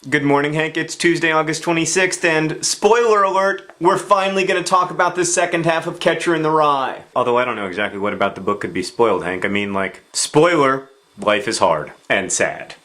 Good morning, Hank. It's Tuesday, August 26th, and spoiler alert, we're finally going to talk about the second half of Catcher in the Rye. Although I don't know exactly what about the book could be spoiled, Hank. I mean, like, spoiler, life is hard and sad.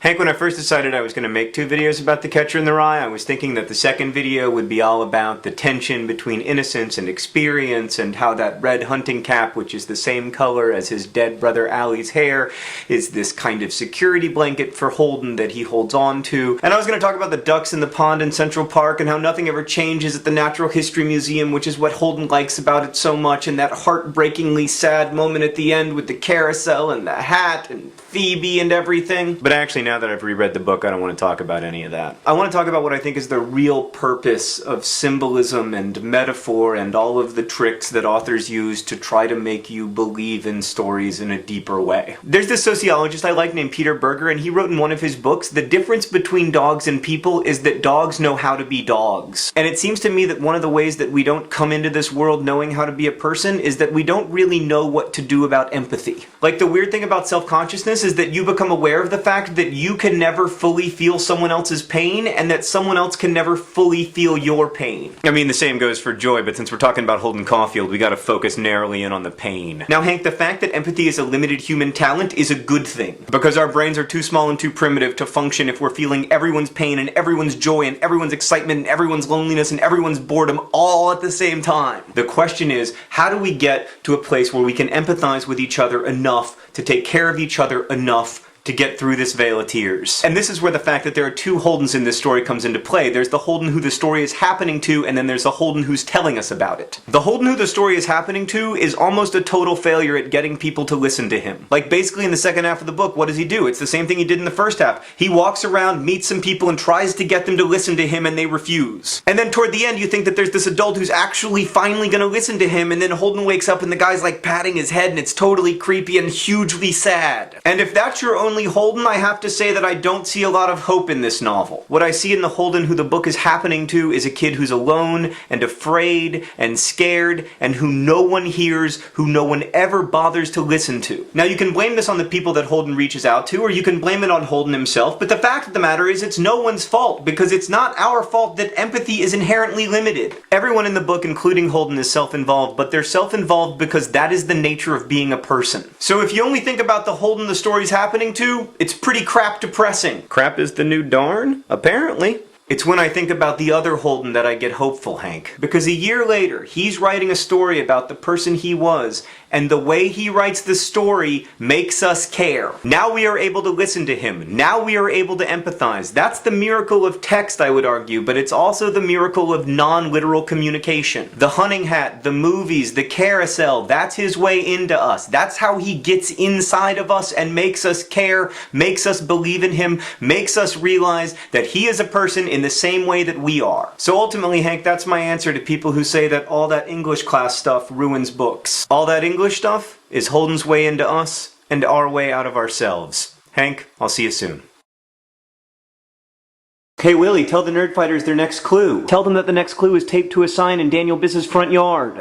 Hank, when I first decided I was going to make 2 videos about The Catcher in the Rye, I was thinking that the second video would be all about the tension between innocence and experience, and how that red hunting cap, which is the same color as his dead brother Allie's hair, is this kind of security blanket for Holden that he holds on to. And I was going to talk about the ducks in the pond in Central Park, and how nothing ever changes at the Natural History Museum, which is what Holden likes about it so much, and that heartbreakingly sad moment at the end with the carousel and the hat and Phoebe and everything. But actually, now that I've reread the book, I don't want to talk about any of that. I want to talk about what I think is the real purpose of symbolism and metaphor and all of the tricks that authors use to try to make you believe in stories in a deeper way. There's this sociologist I like named Peter Berger, and he wrote in one of his books, the difference between dogs and people is that dogs know how to be dogs. And it seems to me that one of the ways that we don't come into this world knowing how to be a person is that we don't really know what to do about empathy. Like, the weird thing about self-consciousness is that you become aware of the fact that you can never fully feel someone else's pain, and that someone else can never fully feel your pain. I mean, the same goes for joy, but since we're talking about Holden Caulfield, we gotta focus narrowly in on the pain. Now, Hank, the fact that empathy is a limited human talent is a good thing, because our brains are too small and too primitive to function if we're feeling everyone's pain and everyone's joy and everyone's excitement and everyone's loneliness and everyone's boredom all at the same time. The question is, how do we get to a place where we can empathize with each other enough to take care of each other enough to get through this vale of tears? And this is where the fact that there are 2 Holdens in this story comes into play. There's the Holden who the story is happening to, and then there's the Holden who's telling us about it. The Holden who the story is happening to is almost a total failure at getting people to listen to him. Like, basically in the second half of the book, what does he do? It's the same thing he did in the first half. He walks around, meets some people, and tries to get them to listen to him, and they refuse. And then toward the end, you think that there's this adult who's actually finally gonna listen to him, and then Holden wakes up and the guy's like patting his head, and it's totally creepy and hugely sad. And if that's your only Holden, I have to say that I don't see a lot of hope in this novel. What I see in the Holden who the book is happening to is a kid who's alone and afraid and scared, and who no one hears, who no one ever bothers to listen to. Now, you can blame this on the people that Holden reaches out to, or you can blame it on Holden himself, but the fact of the matter is it's no one's fault, because it's not our fault that empathy is inherently limited. Everyone in the book, including Holden, is self-involved, but they're self-involved because that is the nature of being a person. So if you only think about the Holden the story's happening to, it's pretty crap depressing. Crap is the new darn? Apparently. It's when I think about the other Holden that I get hopeful, Hank. Because a year later, he's writing a story about the person he was, and the way he writes the story makes us care. Now we are able to listen to him. Now we are able to empathize. That's the miracle of text, I would argue, but it's also the miracle of non-literal communication. The hunting hat, the movies, the carousel, that's his way into us. That's how he gets inside of us and makes us care, makes us believe in him, makes us realize that he is a person in the same way that we are. So ultimately, Hank, that's my answer to people who say that all that English class stuff ruins books. All that English stuff is Holden's way into us and our way out of ourselves. Hank, I'll see you soon. Hey Willie, tell the Nerdfighters their next clue. Tell them that the next clue is taped to a sign in Daniel Biss's front yard.